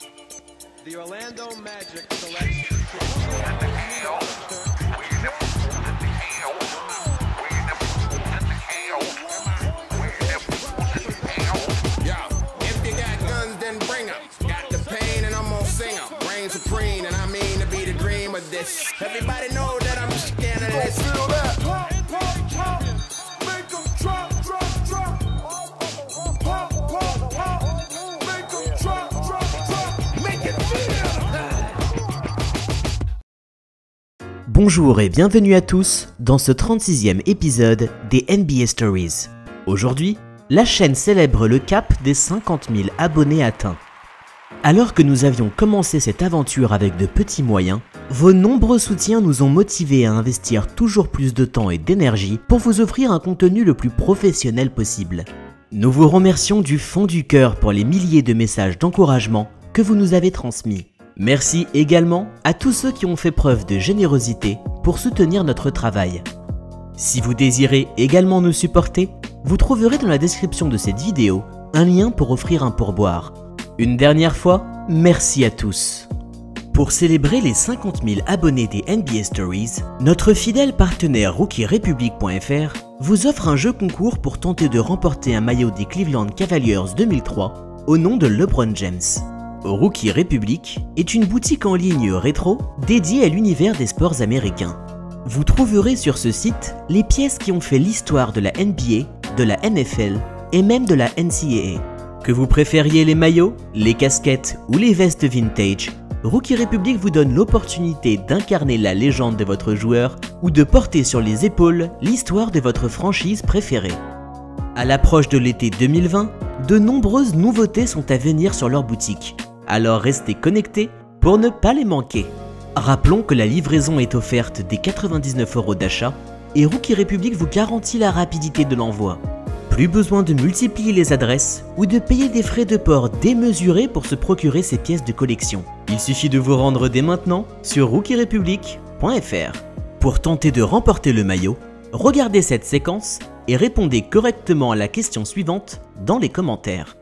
The Orlando Magic selects supreme, and I mean to be the dream of this. Everybody know that I'm scandalous. Feel that? Pop, pop, pop. Make them drop, drop, drop. Pop, pop, pop. Make them drop, drop, drop. Make it feel. Bonjour et bienvenue à tous dans ce 36e épisode des NBA Stories. Aujourd'hui, la chaîne célèbre le cap des 50 000 abonnés atteints. Alors que nous avions commencé cette aventure avec de petits moyens, vos nombreux soutiens nous ont motivés à investir toujours plus de temps et d'énergie pour vous offrir un contenu le plus professionnel possible. Nous vous remercions du fond du cœur pour les milliers de messages d'encouragement que vous nous avez transmis. Merci également à tous ceux qui ont fait preuve de générosité pour soutenir notre travail. Si vous désirez également nous supporter, vous trouverez dans la description de cette vidéo un lien pour offrir un pourboire. Une dernière fois, merci à tous. Pour célébrer les 50 000 abonnés des NBA Stories, notre fidèle partenaire RookieRepublic.fr vous offre un jeu concours pour tenter de remporter un maillot des Cleveland Cavaliers 2003 au nom de LeBron James. Rookie Republic est une boutique en ligne rétro dédiée à l'univers des sports américains. Vous trouverez sur ce site les pièces qui ont fait l'histoire de la NBA, de la NFL et même de la NCAA. Que vous préfériez les maillots, les casquettes ou les vestes vintage, Rookie Republic vous donne l'opportunité d'incarner la légende de votre joueur ou de porter sur les épaules l'histoire de votre franchise préférée. À l'approche de l'été 2020, de nombreuses nouveautés sont à venir sur leur boutique, alors restez connectés pour ne pas les manquer. Rappelons que la livraison est offerte dès 99 € d'achat et Rookie Republic vous garantit la rapidité de l'envoi. Plus besoin de multiplier les adresses ou de payer des frais de port démesurés pour se procurer ces pièces de collection. Il suffit de vous rendre dès maintenant sur RookieRepublic.fr. Pour tenter de remporter le maillot, regardez cette séquence et répondez correctement à la question suivante dans les commentaires.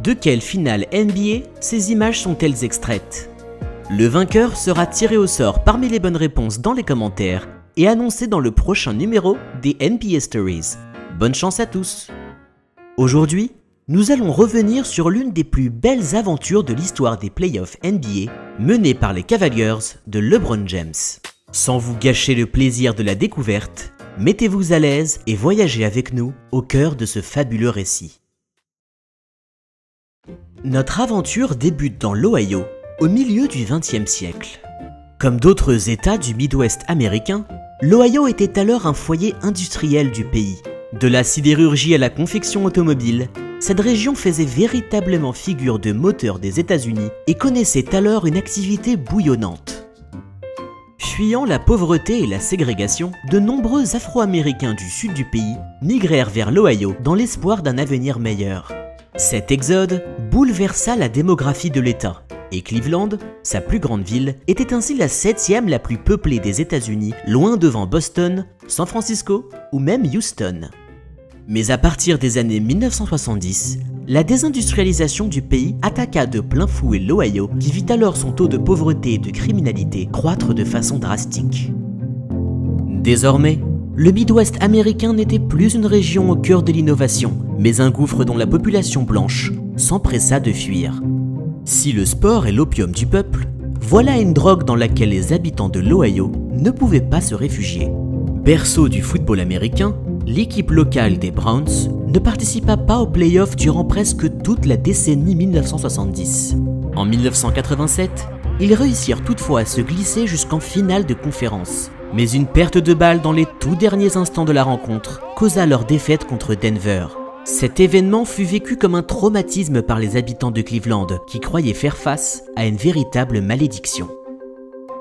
De quelle finale NBA ces images sont-elles extraites ? Le vainqueur sera tiré au sort parmi les bonnes réponses dans les commentaires et annoncé dans le prochain numéro des NBA Stories. Bonne chance à tous! Aujourd'hui, nous allons revenir sur l'une des plus belles aventures de l'histoire des playoffs NBA menée par les Cavaliers de LeBron James. Sans vous gâcher le plaisir de la découverte, mettez-vous à l'aise et voyagez avec nous au cœur de ce fabuleux récit. Notre aventure débute dans l'Ohio, au milieu du XXe siècle. Comme d'autres États du Midwest américain, l'Ohio était alors un foyer industriel du pays. De la sidérurgie à la confection automobile, cette région faisait véritablement figure de moteur des États-Unis et connaissait alors une activité bouillonnante. Fuyant la pauvreté et la ségrégation, de nombreux Afro-Américains du sud du pays migrèrent vers l'Ohio dans l'espoir d'un avenir meilleur. Cet exode bouleversa la démographie de l'État. Et Cleveland, sa plus grande ville, était ainsi la 7e la plus peuplée des États-Unis, loin devant Boston, San Francisco ou même Houston. Mais à partir des années 1970, la désindustrialisation du pays attaqua de plein fouet l'Ohio, qui vit alors son taux de pauvreté et de criminalité croître de façon drastique. Désormais, le Midwest américain n'était plus une région au cœur de l'innovation, mais un gouffre dont la population blanche s'empressa de fuir. Si le sport est l'opium du peuple, voilà une drogue dans laquelle les habitants de l'Ohio ne pouvaient pas se réfugier. Berceau du football américain, l'équipe locale des Browns ne participa pas aux playoffs durant presque toute la décennie 1970. En 1987, ils réussirent toutefois à se glisser jusqu'en finale de conférence. Mais une perte de balle dans les tout derniers instants de la rencontre causa leur défaite contre Denver. Cet événement fut vécu comme un traumatisme par les habitants de Cleveland qui croyaient faire face à une véritable malédiction.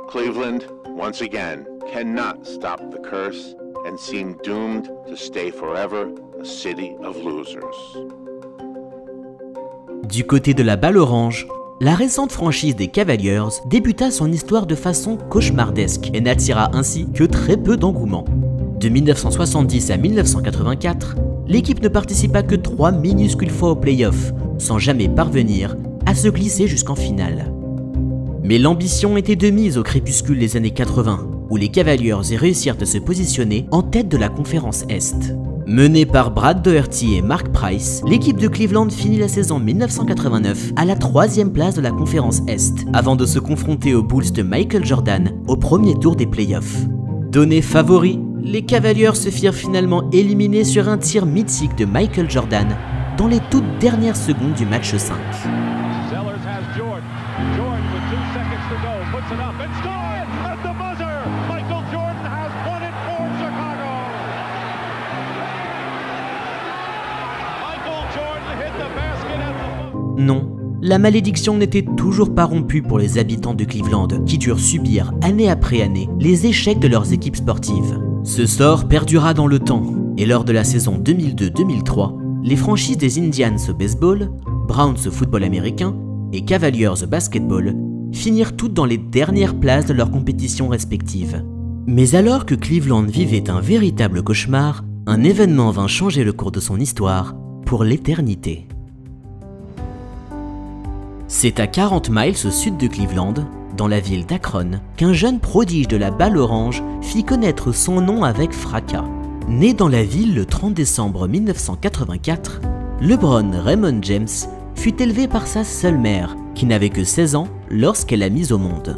Cleveland, once again, cannot stop the curse and seem doomed to stay forever a city of losers. Du côté de la balle orange, la récente franchise des Cavaliers débuta son histoire de façon cauchemardesque et n'attira ainsi que très peu d'engouement. De 1970 à 1984, l'équipe ne participa que 3 minuscules fois aux playoffs, sans jamais parvenir à se glisser jusqu'en finale. Mais l'ambition était de mise au crépuscule des années 80, où les Cavaliers réussirent à se positionner en tête de la conférence Est. Menée par Brad Daugherty et Mark Price, l'équipe de Cleveland finit la saison 1989 à la 3e place de la conférence Est, avant de se confronter aux Bulls de Michael Jordan au premier tour des playoffs. Donnés favoris, les Cavaliers se firent finalement éliminer sur un tir mythique de Michael Jordan dans les toutes dernières secondes du match 5. Non, la malédiction n'était toujours pas rompue pour les habitants de Cleveland, qui durent subir année après année les échecs de leurs équipes sportives. Ce sort perdura dans le temps, et lors de la saison 2002-2003, les franchises des Indians au baseball, Browns au football américain et Cavaliers au basketball finirent toutes dans les dernières places de leurs compétitions respectives. Mais alors que Cleveland vivait un véritable cauchemar, un événement vint changer le cours de son histoire pour l'éternité. C'est à 40 miles au sud de Cleveland, dans la ville d'Akron, qu'un jeune prodige de la balle orange fit connaître son nom avec fracas. Né dans la ville le 30 décembre 1984, LeBron Raymond James fut élevé par sa seule mère, qui n'avait que 16 ans lorsqu'elle l'a mis au monde.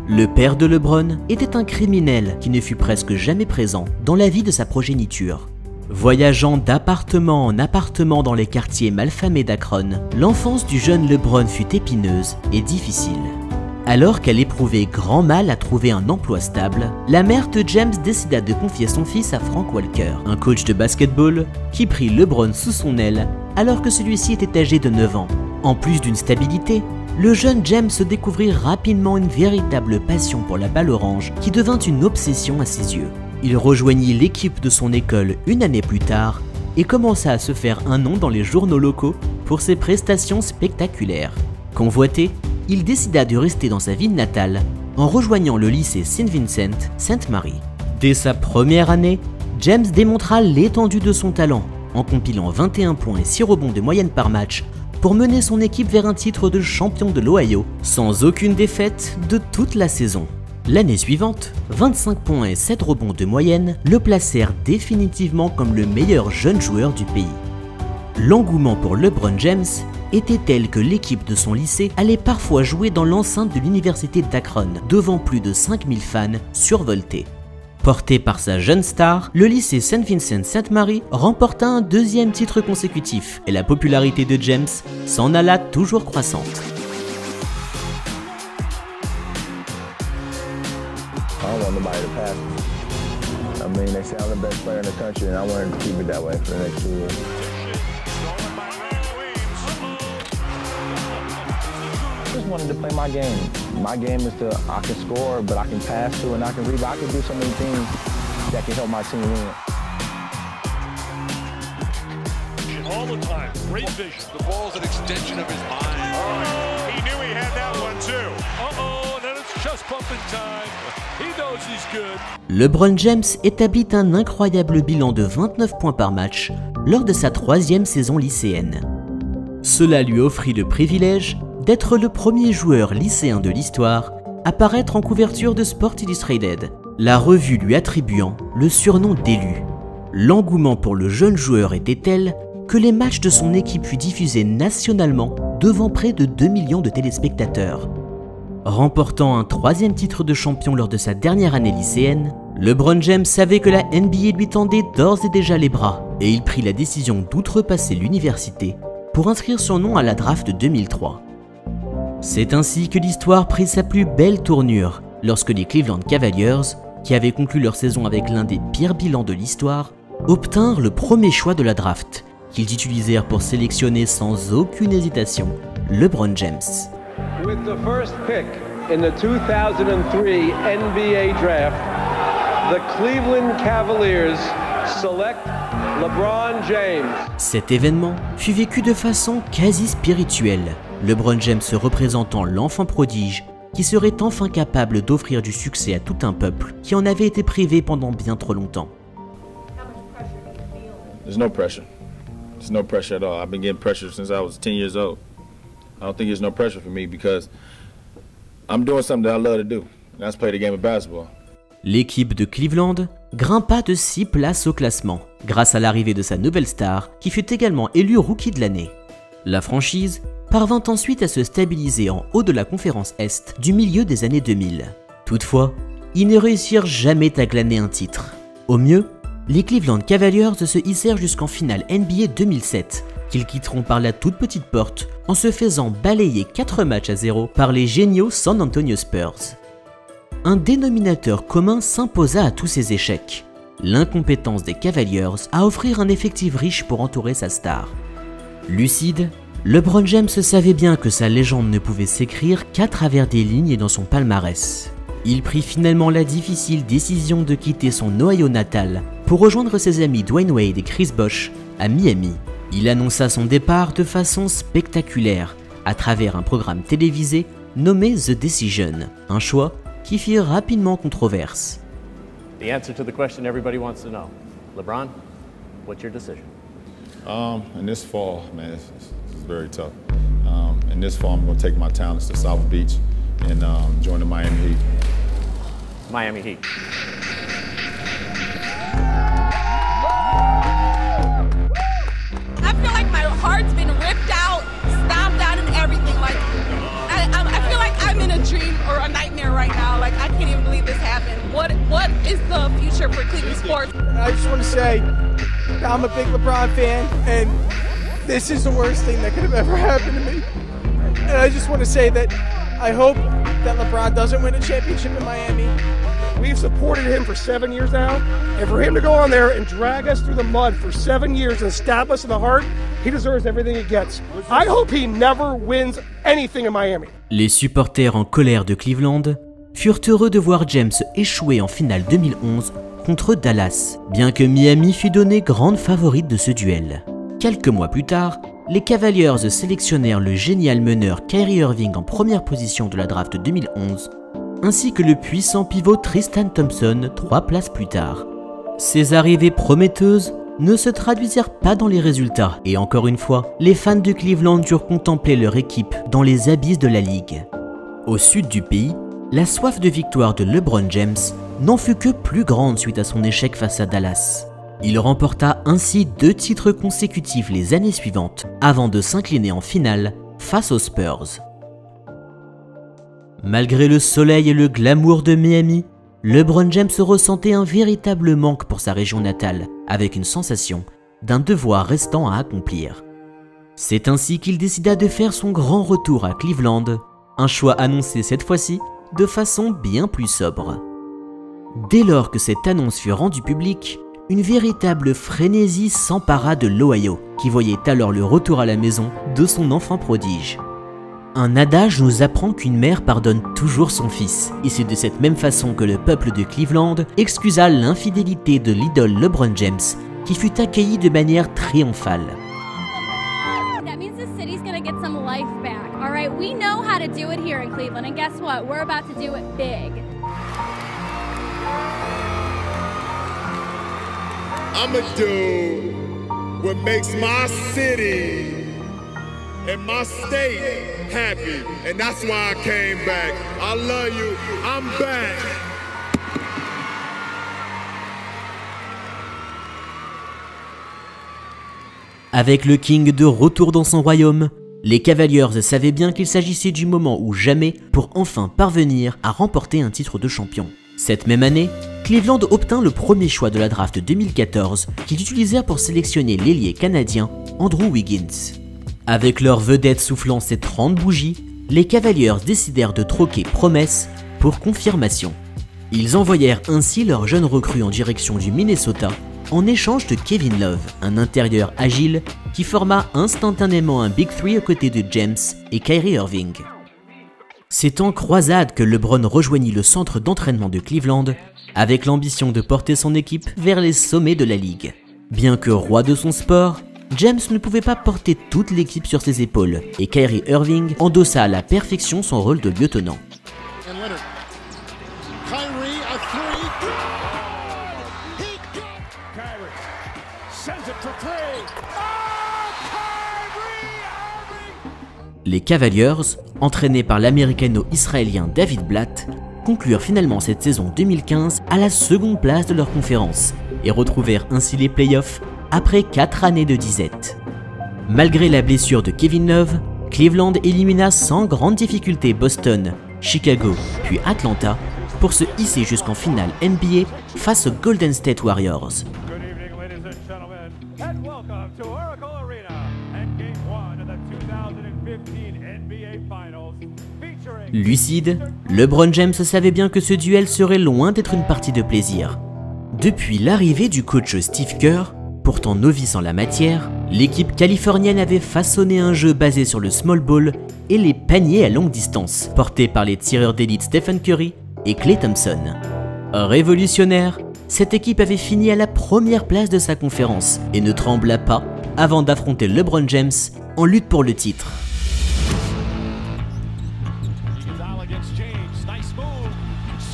Le père de LeBron était un criminel qui ne fut presque jamais présent dans la vie de sa progéniture. Voyageant d'appartement en appartement dans les quartiers malfamés d'Akron, l'enfance du jeune LeBron fut épineuse et difficile. Alors qu'elle éprouvait grand mal à trouver un emploi stable, la mère de James décida de confier son fils à Frank Walker, un coach de basketball qui prit LeBron sous son aile alors que celui-ci était âgé de 9 ans. En plus d'une stabilité, le jeune James découvrit rapidement une véritable passion pour la balle orange qui devint une obsession à ses yeux. Il rejoignit l'équipe de son école une année plus tard et commença à se faire un nom dans les journaux locaux pour ses prestations spectaculaires. Convoité, il décida de rester dans sa ville natale en rejoignant le lycée St. Vincent St. Mary. Dès sa première année, James démontra l'étendue de son talent en compilant 21 points et 6 rebonds de moyenne par match pour mener son équipe vers un titre de champion de l'Ohio sans aucune défaite de toute la saison. L'année suivante, 25 points et 7 rebonds de moyenne le placèrent définitivement comme le meilleur jeune joueur du pays. L'engouement pour LeBron James était tel que l'équipe de son lycée allait parfois jouer dans l'enceinte de l'université d'Akron devant plus de 5000 fans survoltés. Porté par sa jeune star, le lycée St. Vincent St. Mary remporta un 2e titre consécutif et la popularité de James s'en alla toujours croissante. I don't want nobody to pass me. I mean, they say I'm the best player in the country, and I wanted to keep it that way for the next 2 years. I just wanted to play my game. My game is to, I can score, but I can pass too, and I can rebound. I can do so many things that can help my team win. All the time, great vision. The ball's an extension of his mind. Oh, he knew he had that one too. Uh-oh, then it's just pumping time. He knows he's good. LeBron James établit un incroyable bilan de 29 points par match lors de sa 3e saison lycéenne. Cela lui offrit le privilège d'être le premier joueur lycéen de l'histoire à paraître en couverture de Sports Illustrated, la revue lui attribuant le surnom d'élu. L'engouement pour le jeune joueur était tel que les matchs de son équipe furent diffusés nationalement devant près de 2 millions de téléspectateurs. Remportant un 3e titre de champion lors de sa dernière année lycéenne, LeBron James savait que la NBA lui tendait d'ores et déjà les bras et il prit la décision d'outrepasser l'université pour inscrire son nom à la draft de 2003. C'est ainsi que l'histoire prit sa plus belle tournure lorsque les Cleveland Cavaliers, qui avaient conclu leur saison avec l'un des pires bilans de l'histoire, obtinrent le premier choix de la draft, qu'ils utilisèrent pour sélectionner sans aucune hésitation LeBron James. With the first pick in the 2003 NBA draft, the Cleveland Cavaliers select LeBron James. Cet événement fut vécu de façon quasi spirituelle, LeBron James représentant l'enfant prodige qui serait enfin capable d'offrir du succès à tout un peuple qui en avait été privé pendant bien trop longtemps. There's no pressure. There's no pressure at all. I've been getting pressure since I was 10 years old. I don't think there's no pressure for me because I'm doing something that I love to do. And that's play the game of basketball. L'équipe de Cleveland grimpa de 6 places au classement grâce à l'arrivée de sa nouvelle star qui fut également élue rookie de l'année. La franchise parvint ensuite à se stabiliser en haut de la conférence Est du milieu des années 2000. Toutefois, ils ne réussirent jamais à glaner un titre. Au mieux, les Cleveland Cavaliers se hissèrent jusqu'en finale NBA 2007, qu'ils quitteront par la toute petite porte en se faisant balayer 4 matchs à 0 par les géniaux San Antonio Spurs. Un dénominateur commun s'imposa à tous ces échecs, l'incompétence des Cavaliers à offrir un effectif riche pour entourer sa star. Lucide, LeBron James savait bien que sa légende ne pouvait s'écrire qu'à travers des lignes dans son palmarès. Il prit finalement la difficile décision de quitter son Ohio natal pour rejoindre ses amis Dwayne Wade et Chris Bosh à Miami. Il annonça son départ de façon spectaculaire à travers un programme télévisé nommé The Decision, un choix qui fit rapidement controverse. The answer to the question everybody wants to know. LeBron, what's your decision? In this fall, man, it's very tough. In this fall, I'm going to take my talents to South Beach and join the Miami Heat. Miami Heat. I feel like my heart's been ripped out, stomped out and everything. Like, I feel like I'm in a dream or a nightmare right now. Like, I can't even believe this happened. What is the future for Cleveland sports? I just want to say, I'm a big LeBron fan, and this is the worst thing that could have ever happened to me. And I just want to say that I hope that LeBron doesn't win a championship in Miami. We've supported him for 7 years now, and for him to go on there and drag us through the mud for 7 years and stab us in the heart, he deserves everything he gets. I hope he never wins anything in Miami. Les supporters en colère de Cleveland furent heureux de voir James échouer en finale 2011 contre Dallas, bien que Miami fût donné grande favorite de ce duel. Quelques mois plus tard, les Cavaliers sélectionnèrent le génial meneur Kyrie Irving en première position de la draft 2011, ainsi que le puissant pivot Tristan Thompson 3 places plus tard. Ces arrivées prometteuses ne se traduisirent pas dans les résultats, et encore une fois, les fans de Cleveland durent contempler leur équipe dans les abysses de la ligue. Au sud du pays, la soif de victoire de LeBron James n'en fut que plus grande suite à son échec face à Dallas. Il remporta ainsi 2 titres consécutifs les années suivantes, avant de s'incliner en finale face aux Spurs. Malgré le soleil et le glamour de Miami, LeBron James ressentait un véritable manque pour sa région natale, avec une sensation d'un devoir restant à accomplir. C'est ainsi qu'il décida de faire son grand retour à Cleveland, un choix annoncé cette fois-ci de façon bien plus sobre. Dès lors que cette annonce fut rendue publique, une véritable frénésie s'empara de l'Ohio, qui voyait alors le retour à la maison de son enfant prodige. Un adage nous apprend qu'une mère pardonne toujours son fils, et c'est de cette même façon que le peuple de Cleveland excusa l'infidélité de l'idole LeBron James, qui fut accueilli de manière triomphale. That means the city's gonna get some life back. All right, we know how to do it here in Cleveland, and guess what? We're about to do it big. I'ma do what makes my city and my state happy, and that's why I came back. I love you. I'm back. Avec le King de retour dans son royaume, les Cavaliers savaient bien qu'il s'agissait du moment ou jamais pour enfin parvenir à remporter un titre de champion. Cette même année, Cleveland obtint le premier choix de la draft 2014 qu'ils utilisèrent pour sélectionner l'ailier canadien Andrew Wiggins. Avec leur vedette soufflant ses 30 bougies, les Cavaliers décidèrent de troquer promesse pour confirmation. Ils envoyèrent ainsi leur jeune recrue en direction du Minnesota en échange de Kevin Love, un intérieur agile qui forma instantanément un Big Three aux côtés de James et Kyrie Irving. C'est en croisade que LeBron rejoignit le centre d'entraînement de Cleveland avec l'ambition de porter son équipe vers les sommets de la ligue. Bien que roi de son sport, James ne pouvait pas porter toute l'équipe sur ses épaules et Kyrie Irving endossa à la perfection son rôle de lieutenant. Les Cavaliers, entraînés par l'américano-israélien David Blatt, conclurent finalement cette saison 2015 à la seconde place de leur conférence et retrouvèrent ainsi les playoffs après 4 années de disette. Malgré la blessure de Kevin Love, Cleveland élimina sans grande difficulté Boston, Chicago puis Atlanta pour se hisser jusqu'en finale NBA face aux Golden State Warriors. Lucide, LeBron James savait bien que ce duel serait loin d'être une partie de plaisir. Depuis l'arrivée du coach Steve Kerr, pourtant novice en la matière, l'équipe californienne avait façonné un jeu basé sur le small ball et les paniers à longue distance, portés par les tireurs d'élite Stephen Curry et Klay Thompson. Révolutionnaire, cette équipe avait fini à la première place de sa conférence et ne trembla pas avant d'affronter LeBron James en lutte pour le titre.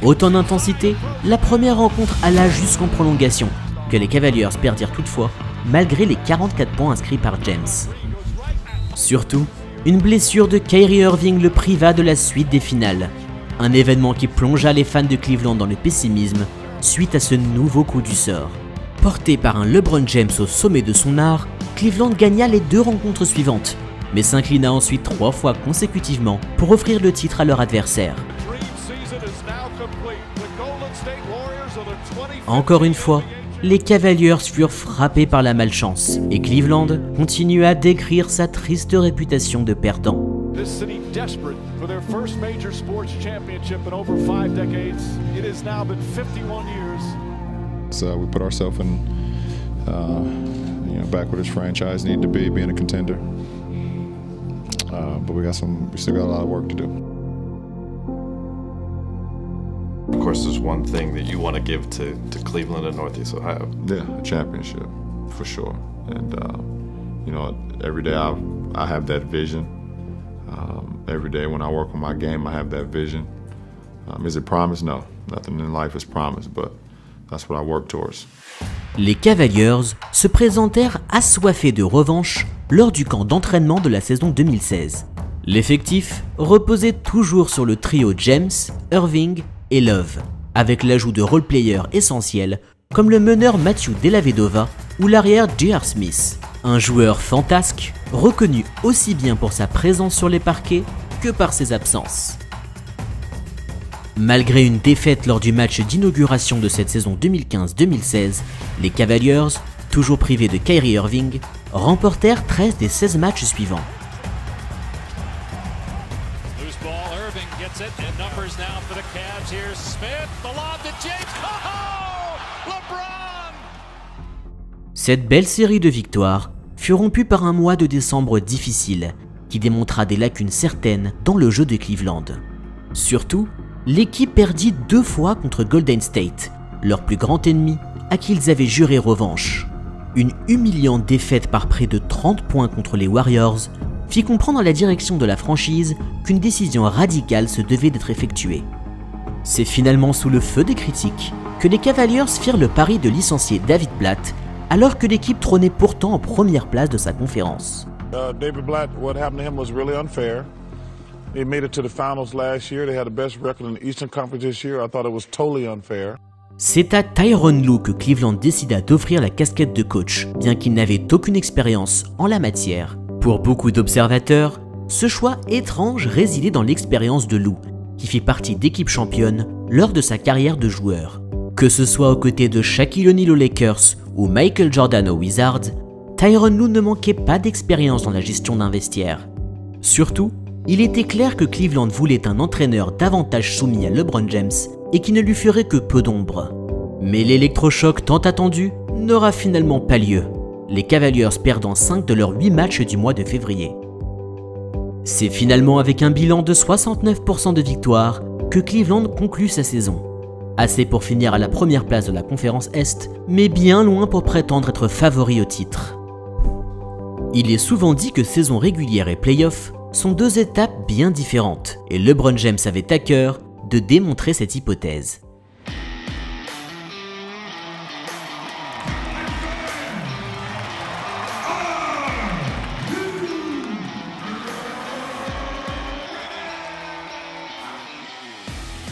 Autant d'intensité, la première rencontre alla jusqu'en prolongation, que les Cavaliers perdirent toutefois, malgré les 44 points inscrits par James. Surtout, une blessure de Kyrie Irving le priva de la suite des finales, un événement qui plongea les fans de Cleveland dans le pessimisme suite à ce nouveau coup du sort. Porté par un LeBron James au sommet de son art, Cleveland gagna les 2 rencontres suivantes, mais s'inclina ensuite 3 fois consécutivement pour offrir le titre à leur adversaire. Encore une fois, les Cavaliers furent frappés par la malchance et Cleveland continua à décrire sa triste réputation de perdant. So we put ourselves in, back where this franchise needed to be, being a contender. But we still got a lot of work to do. Of course, there's one thing that you want to give to Cleveland and Northeast Ohio. Yeah, a championship, for sure. And, every day I have that vision. Every day when I work on my game, I have that vision. Is it promised? No. Nothing in life is promised, but that's what I work towards. Les Cavaliers se présentèrent assoiffés de revanche lors du camp d'entraînement de la saison 2016. L'effectif reposait toujours sur le trio James, Irving et Love, avec l'ajout de role-players essentiels comme le meneur Matthew Dellavedova ou l'arrière J.R. Smith, un joueur fantasque reconnu aussi bien pour sa présence sur les parquets que par ses absences. Malgré une défaite lors du match d'inauguration de cette saison 2015-2016, les Cavaliers, toujours privés de Kyrie Irving, remportèrent 13 des 16 matchs suivants. Cette belle série de victoires fut rompue par un mois de décembre difficile, qui démontra des lacunes certaines dans le jeu de Cleveland. Surtout, l'équipe perdit 2 fois contre Golden State, leur plus grand ennemi, à qui ils avaient juré revanche. Une humiliante défaite par près de 30 points contre les Warriors fit comprendre à la direction de la franchise qu'une décision radicale se devait d'être effectuée. C'est finalement sous le feu des critiques que les Cavaliers firent le pari de licencier David Blatt, alors que l'équipe trônait pourtant en première place de sa conférence. David Blatt, what happened to him was really unfair. They made it to the finals last year. They had the best record in the Eastern Conference this year. I thought it was totally unfair. C'est à Tyronn Lue que Cleveland décida d'offrir la casquette de coach, bien qu'il n'avait aucune expérience en la matière. Pour beaucoup d'observateurs, ce choix étrange résidait dans l'expérience de Lue, qui fit partie d'équipes championnes lors de sa carrière de joueur. Que ce soit aux côtés de Shaquille O'Neal aux Lakers ou Michael Jordan aux Wizards, Tyronn Lue ne manquait pas d'expérience dans la gestion d'un vestiaire. Surtout, il était clair que Cleveland voulait un entraîneur davantage soumis à LeBron James et qui ne lui ferait que peu d'ombre. Mais l'électrochoc tant attendu n'aura finalement pas lieu, les Cavaliers perdant 5 de leurs 8 matchs du mois de février. C'est finalement avec un bilan de 69% de victoire que Cleveland conclut sa saison. Assez pour finir à la première place de la conférence Est, mais bien loin pour prétendre être favori au titre. Il est souvent dit que saison régulière et play-off sont 2 étapes bien différentes, et LeBron James avait à cœur de démontrer cette hypothèse.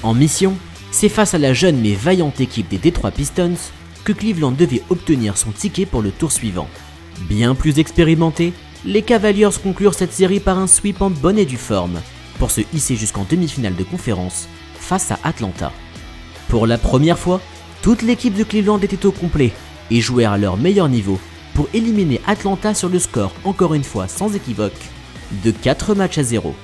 En mission, c'est face à la jeune mais vaillante équipe des Detroit Pistons que Cleveland devait obtenir son ticket pour le tour suivant. Bien plus expérimentés, les Cavaliers conclurent cette série par un sweep en bonne et due forme pour se hisser jusqu'en demi-finale de conférence face à Atlanta. Pour la première fois, toute l'équipe de Cleveland était au complet et jouait à leur meilleur niveau pour éliminer Atlanta sur le score, encore une fois sans équivoque, de 4 matchs à 0.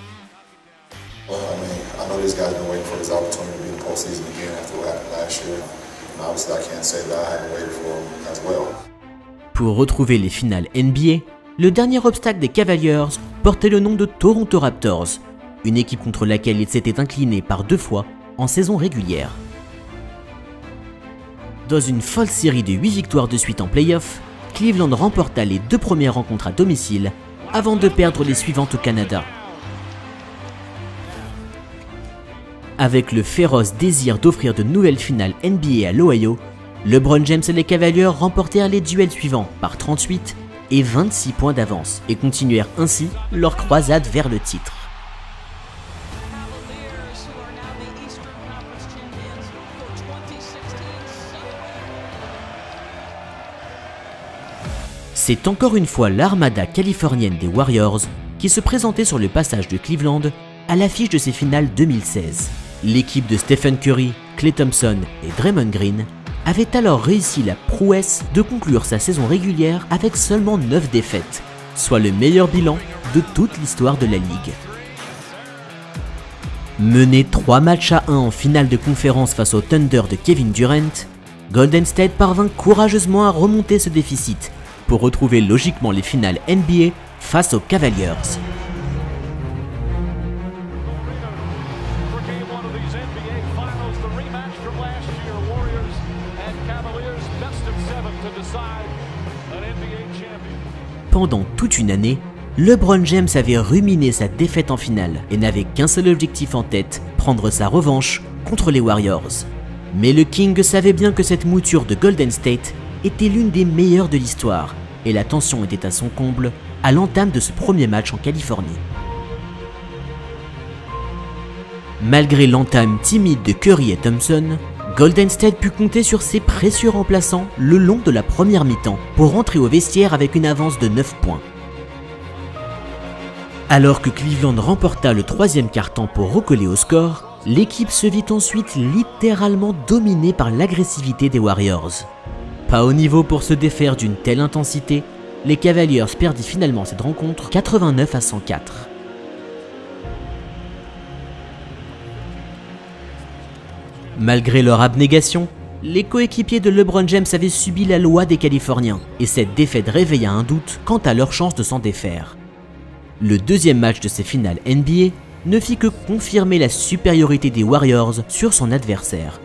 Pour retrouver les finales NBA, le dernier obstacle des Cavaliers portait le nom de Toronto Raptors, une équipe contre laquelle ils s'étaient inclinés par 2 fois en saison régulière. Dans une folle série de 8 victoires de suite en play-off, Cleveland remporta les 2 premières rencontres à domicile avant de perdre les suivantes au Canada. Avec le féroce désir d'offrir de nouvelles finales NBA à l'Ohio, LeBron James et les Cavaliers remportèrent les duels suivants par 38 et 26 points d'avance et continuèrent ainsi leur croisade vers le titre. C'est encore une fois l'armada californienne des Warriors qui se présentait sur le passage de Cleveland à l'affiche de ces finales 2016. L'équipe de Stephen Curry, Klay Thompson et Draymond Green avait alors réussi la prouesse de conclure sa saison régulière avec seulement 9 défaites, soit le meilleur bilan de toute l'histoire de la ligue. Mené 3 matchs à 1 en finale de conférence face au Thunder de Kevin Durant, Golden State parvint courageusement à remonter ce déficit pour retrouver logiquement les finales NBA face aux Cavaliers. Pendant toute une année, LeBron James avait ruminé sa défaite en finale et n'avait qu'un seul objectif en tête, prendre sa revanche contre les Warriors. Mais le King savait bien que cette mouture de Golden State était l'une des meilleures de l'histoire et la tension était à son comble à l'entame de ce premier match en Californie. Malgré l'entame timide de Curry et Thompson, Golden State put compter sur ses précieux remplaçants le long de la première mi-temps pour rentrer au vestiaire avec une avance de 9 points. Alors que Cleveland remporta le 3e quart-temps pour recoller au score, l'équipe se vit ensuite littéralement dominée par l'agressivité des Warriors. Pas au niveau pour se défaire d'une telle intensité, les Cavaliers perdit finalement cette rencontre 89-104. Malgré leur abnégation, les coéquipiers de LeBron James avaient subi la loi des Californiens et cette défaite réveilla un doute quant à leur chance de s'en défaire. Le deuxième match de ces finales NBA ne fit que confirmer la supériorité des Warriors sur son adversaire.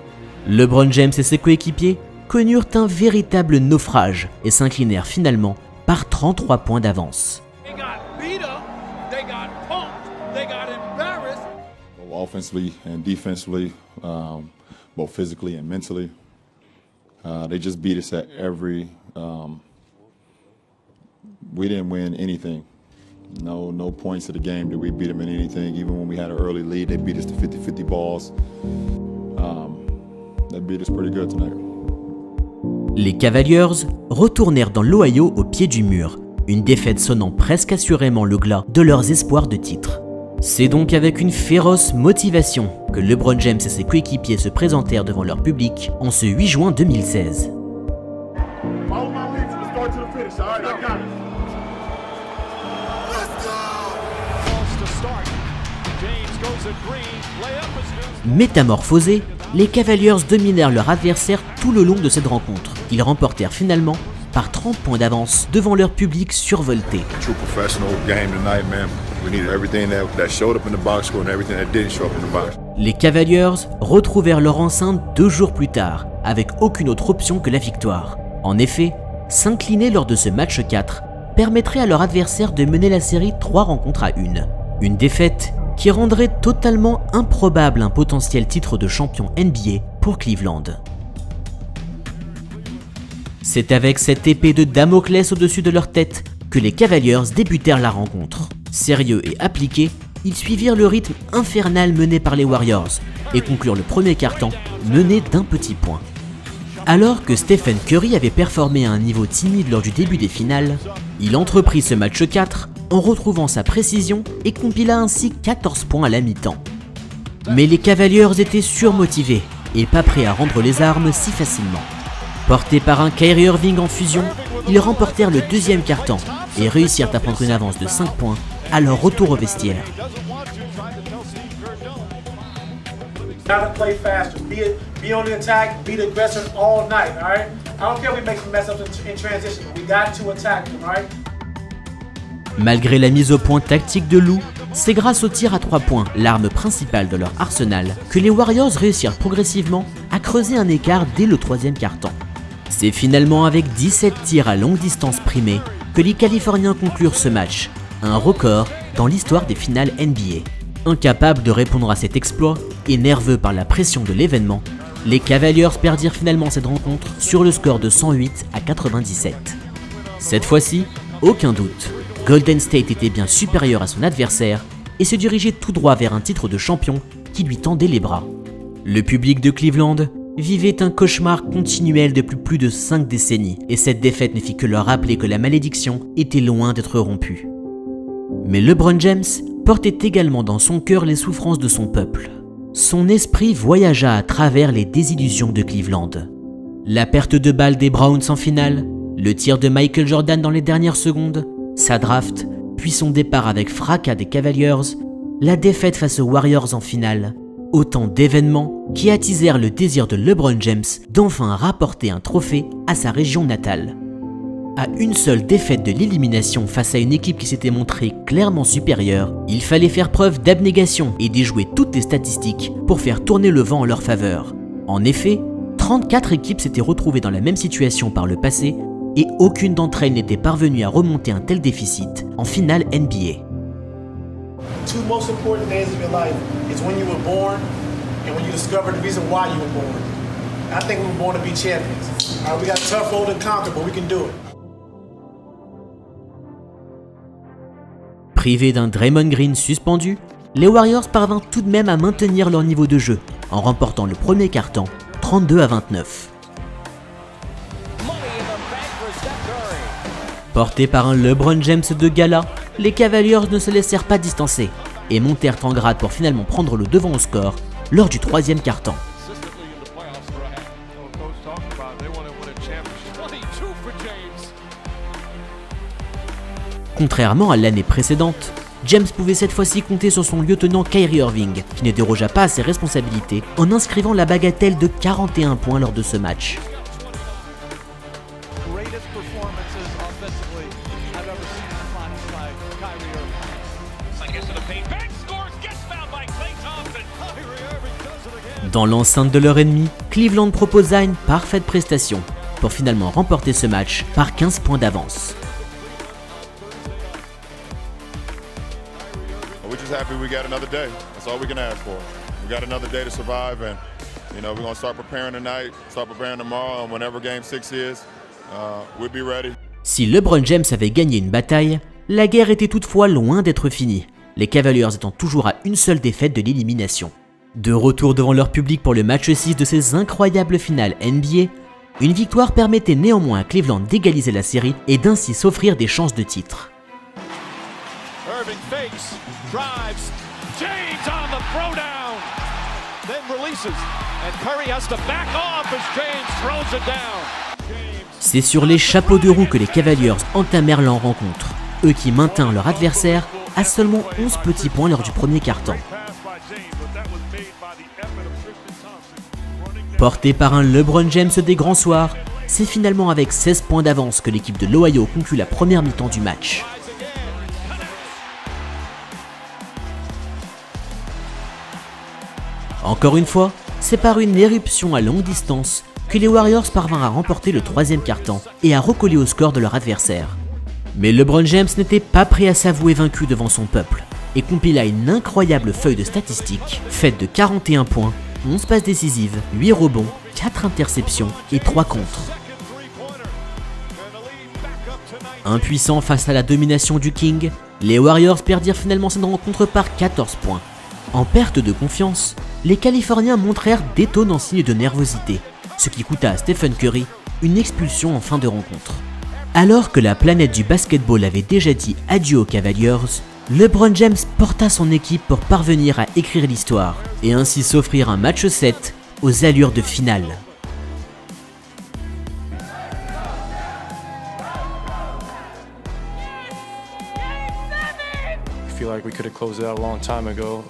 LeBron James et ses coéquipiers connurent un véritable naufrage et s'inclinèrent finalement par 33 points d'avance. Offensively and defensively, both physically and mentally, they just beat us at every. We didn't win anything. No points of the game did we beat them in anything. Even when we had an early lead, they beat us to 50-50 balls. They beat us pretty good tonight. Les Cavaliers retournèrent dans l'Ohio au pied du mur, une défaite sonnant presque assurément le glas de leurs espoirs de titre. C'est donc avec une féroce motivation que LeBron James et ses coéquipiers se présentèrent devant leur public en ce 8 juin 2016. Métamorphosés, les Cavaliers dominèrent leur adversaire tout le long de cette rencontre. Ils remportèrent finalement par 30 points d'avance devant leur public survolté. Les Cavaliers retrouvèrent leur enceinte 2 jours plus tard, avec aucune autre option que la victoire. En effet, s'incliner lors de ce match 4 permettrait à leur adversaire de mener la série 3 rencontres à 1. Une défaite qui rendrait totalement improbable un potentiel titre de champion NBA pour Cleveland. C'est avec cette épée de Damoclès au-dessus de leur tête que les Cavaliers débutèrent la rencontre. Sérieux et appliqués, ils suivirent le rythme infernal mené par les Warriors, et conclure le premier quart-temps mené d'un petit point. Alors que Stephen Curry avait performé à un niveau timide lors du début des finales, il entreprit ce match 4 en retrouvant sa précision et compila ainsi 14 points à la mi-temps. Mais les Cavaliers étaient surmotivés et pas prêts à rendre les armes si facilement. Portés par un Kyrie Irving en fusion, ils remportèrent le deuxième quart-temps et réussirent à prendre une avance de 5 points à leur retour au vestiaire. Gotta play faster. Be on the attack. Be the aggressor all night. All right. I don't care if we make some mess ups in transition. We got to attack them. All right. Malgré la mise au point tactique de Lou, c'est grâce au tir à 3 points, l'arme principale de leur arsenal, que les Warriors réussirent progressivement à creuser un écart dès le troisième quart-temps. C'est finalement avec 17 tirs à longue distance primés que les Californiens conclurent ce match, un record dans l'histoire des finales NBA. Incapables de répondre à cet exploit et nerveux par la pression de l'événement, les Cavaliers perdirent finalement cette rencontre sur le score de 108 à 97. Cette fois-ci, aucun doute, Golden State était bien supérieur à son adversaire et se dirigeait tout droit vers un titre de champion qui lui tendait les bras. Le public de Cleveland vivait un cauchemar continuel depuis plus de 5 décennies et cette défaite ne fit que leur rappeler que la malédiction était loin d'être rompue. Mais LeBron James portait également dans son cœur les souffrances de son peuple. Son esprit voyagea à travers les désillusions de Cleveland. La perte de balle des Browns en finale, le tir de Michael Jordan dans les dernières secondes, sa draft, puis son départ avec fracas des Cavaliers, la défaite face aux Warriors en finale, autant d'événements qui attisèrent le désir de LeBron James d'enfin rapporter un trophée à sa région natale. À une seule défaite de l'élimination face à une équipe qui s'était montrée clairement supérieure, il fallait faire preuve d'abnégation et déjouer toutes les statistiques pour faire tourner le vent en leur faveur. En effet, 34 équipes s'étaient retrouvées dans la même situation par le passé et aucune d'entre elles n'était parvenue à remonter un tel déficit en finale NBA. Two most important days of your life is when you were born and when you discovered the reason why you were born. I think we were born to be champions. All right, we got a tough road to conquer, but we can do it. Privés d'un Draymond Green suspendu, les Warriors parvinrent tout de même à maintenir leur niveau de jeu en remportant le premier quart-temps 32 à 29. Portés par un LeBron James de gala, les Cavaliers ne se laissèrent pas distancer et montèrent en grade pour finalement prendre le devant au score lors du troisième quart-temps. Contrairement à l'année précédente, James pouvait cette fois-ci compter sur son lieutenant Kyrie Irving, qui ne dérogea pas à ses responsabilités en inscrivant la bagatelle de 41 points lors de ce match. Dans l'enceinte de leur ennemi, Cleveland proposa une parfaite prestation pour finalement remporter ce match par 15 points d'avance. Happy we got another day. That's all we can ask for. We got another day to survive, and we're gonna start preparing tonight, start preparing tomorrow, and whenever Game 6 is, we'll be ready. Si LeBron James avait gagné une bataille, la guerre était toutefois loin d'être finie, les Cavaliers étant toujours à une seule défaite de l'élimination. De retour devant leur public pour le match 6 de ces incroyables finales NBA, une victoire permettait néanmoins à Cleveland d'égaliser la série et d'ainsi s'offrir des chances de titre. Irving fakes, drives, James on the throwdown, then releases, and Curry has to back off as James throws it down. C'est sur les chapeaux de roue que les Cavaliers entamèrent leur rencontre, eux qui maintinrent leur adversaire à seulement 11 petits points lors du premier quart-temps. Porté par un LeBron James des grands soirs, c'est finalement avec 16 points d'avance que l'équipe de l'Ohio conclut la première mi-temps du match. Encore une fois, c'est par une éruption à longue distance que les Warriors parvinrent à remporter le troisième quart-temps et à recoller au score de leur adversaire. Mais LeBron James n'était pas prêt à s'avouer vaincu devant son peuple et compila une incroyable feuille de statistiques faite de 41 points, 11 passes décisives, 8 rebonds, 4 interceptions et 3 contres. Impuissants face à la domination du King, les Warriors perdirent finalement cette rencontre par 14 points. En perte de confiance, les Californiens montrèrent d'étonnants signes de nervosité, ce qui coûta à Stephen Curry une expulsion en fin de rencontre. Alors que la planète du basketball avait déjà dit adieu aux Cavaliers, LeBron James porta son équipe pour parvenir à écrire l'histoire et ainsi s'offrir un match 7 aux allures de finale. I feel like we could have closed it out a long time ago,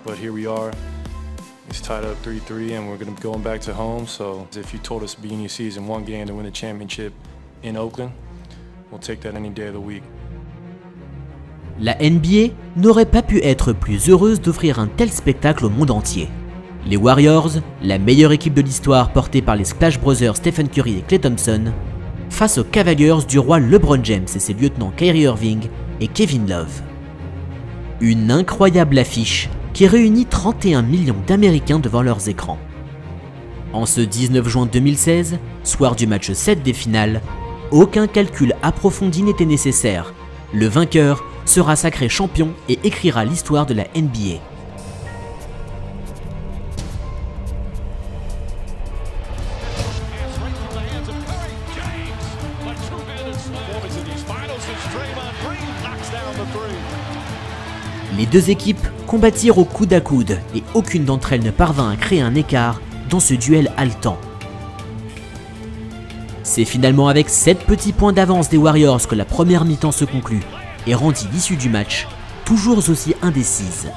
but here we are. It's tied up 3-3 and we're going to be going back to home. So if you told us at the beginning of the season one game to win the championship in Oakland, we'll take that any day of the week. La NBA n'aurait pas pu être plus heureuse d'offrir un tel spectacle au monde entier. Les Warriors, la meilleure équipe de l'histoire portée par les Splash Brothers Stephen Curry et Klay Thompson, face aux Cavaliers du roi LeBron James et ses lieutenants Kyrie Irving et Kevin Love. Une incroyable affiche qui réunit 31 millions d'Américains devant leurs écrans. En ce 19 juin 2016, soir du match 7 des finales, aucun calcul approfondi n'était nécessaire. Le vainqueur sera sacré champion et écrira l'histoire de la NBA. Les deux équipes combattirent au coude à coude et aucune d'entre elles ne parvint à créer un écart dans ce duel haletant. C'est finalement avec 7 petits points d'avance des Warriors que la première mi-temps se conclut et rendit l'issue du match toujours aussi indécise.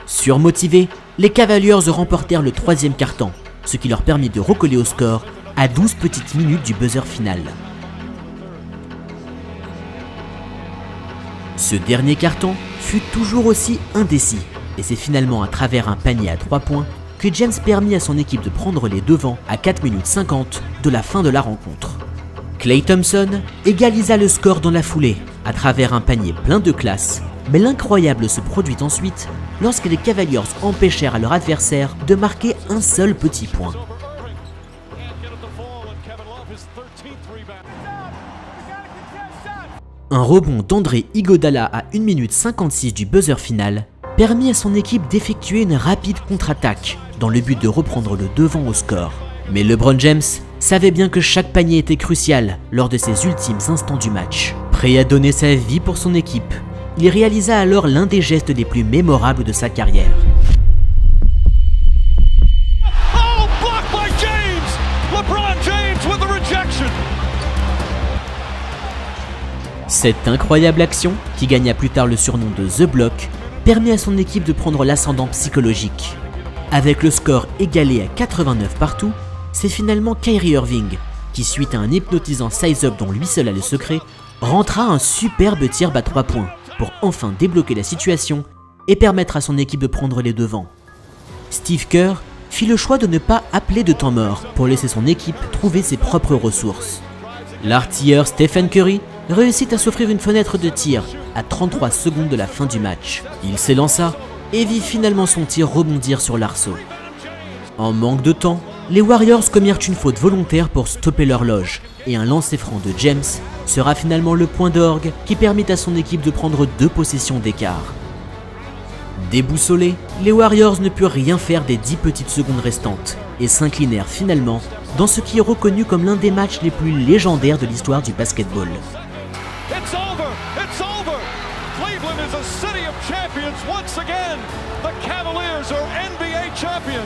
Surmotivés, les Cavaliers remportèrent le troisième quart-temps, ce qui leur permit de recoller au score à 12 petites minutes du buzzer final. Ce dernier quart-temps fut toujours aussi indécis, et c'est finalement à travers un panier à 3 points que James permit à son équipe de prendre les devants à 4 minutes 50 de la fin de la rencontre. Klay Thompson égalisa le score dans la foulée, à travers un panier plein de classe, mais l'incroyable se produit ensuite lorsque les Cavaliers empêchèrent à leur adversaire de marquer un seul petit point. Un rebond d'André Iguodala à 1 minute 56 du buzzer final permit à son équipe d'effectuer une rapide contre-attaque dans le but de reprendre le devant au score. Mais LeBron James savait bien que chaque panier était crucial lors de ses ultimes instants du match. Prêt à donner sa vie pour son équipe, il réalisa alors l'un des gestes les plus mémorables de sa carrière. Oh, blocked by James! LeBron James with the rejection! Cette incroyable action, qui gagna plus tard le surnom de The Block, permet à son équipe de prendre l'ascendant psychologique. Avec le score égalé à 89 partout, c'est finalement Kyrie Irving qui, suite à un hypnotisant size-up dont lui seul a le secret, rentra un superbe tir à 3 points pour enfin débloquer la situation et permettre à son équipe de prendre les devants. Steve Kerr fit le choix de ne pas appeler de temps mort pour laisser son équipe trouver ses propres ressources. L'artilleur Stephen Curry réussit à s'offrir une fenêtre de tir à 33 secondes de la fin du match. Il s'élança et vit finalement son tir rebondir sur l'arceau. En manque de temps, les Warriors commirent une faute volontaire pour stopper l'horloge et un lancer franc de James sera finalement le point d'orgue qui permit à son équipe de prendre 2 possessions d'écart. Déboussolés, les Warriors ne purent rien faire des 10 petites secondes restantes et s'inclinèrent finalement dans ce qui est reconnu comme l'un des matchs les plus légendaires de l'histoire du basketball. It's over! It's over! Cleveland is a city of champions once again! The Cavaliers are NBA champions!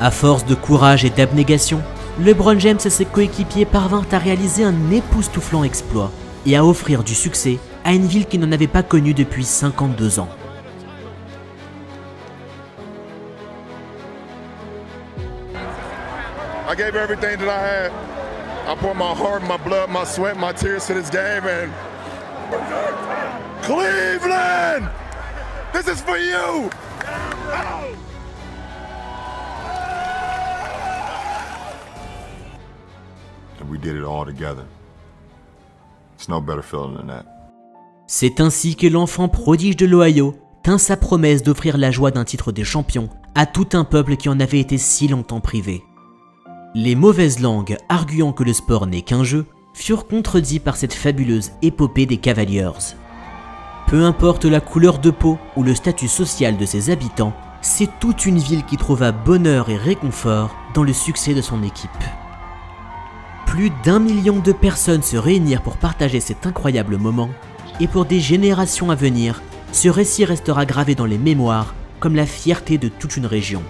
À force de courage et d'abnégation, LeBron James et ses coéquipiers parvinrent à réaliser un époustouflant exploit et à offrir du succès à une ville qui n'en avait pas connu depuis 52 ans. I gave everything that I had. I poured my heart, my blood, my sweat, my tears to this game, and Cleveland, this is for you. And we did it all together. It's no better feeling than that. C'est ainsi que l'enfant prodige de l'Ohio tint sa promesse d'offrir la joie d'un titre des champions à tout un peuple qui en avait été si longtemps privé. Les mauvaises langues arguant que le sport n'est qu'un jeu furent contredits par cette fabuleuse épopée des Cavaliers. Peu importe la couleur de peau ou le statut social de ses habitants, c'est toute une ville qui trouva bonheur et réconfort dans le succès de son équipe. Plus d'1 million de personnes se réunirent pour partager cet incroyable moment, et pour des générations à venir, ce récit restera gravé dans les mémoires comme la fierté de toute une région.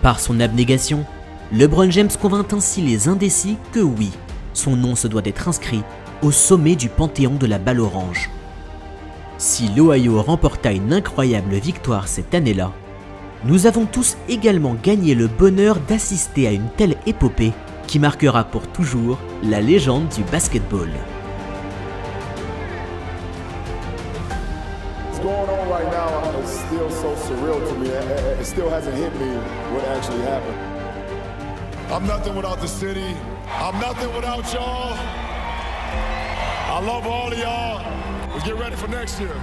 Par son abnégation, LeBron James convainc ainsi les indécis que oui, son nom se doit d'être inscrit au sommet du panthéon de la balle orange. Si l'Ohio remporta une incroyable victoire cette année-là, nous avons tous également gagné le bonheur d'assister à une telle épopée qui marquera pour toujours la légende du basketball. What's going on right now is still so surreal to me. It still hasn't hit me what actually happened. I'm nothing without the city. I'm nothing without y'all. I love all of y'all. Let's get ready for next year.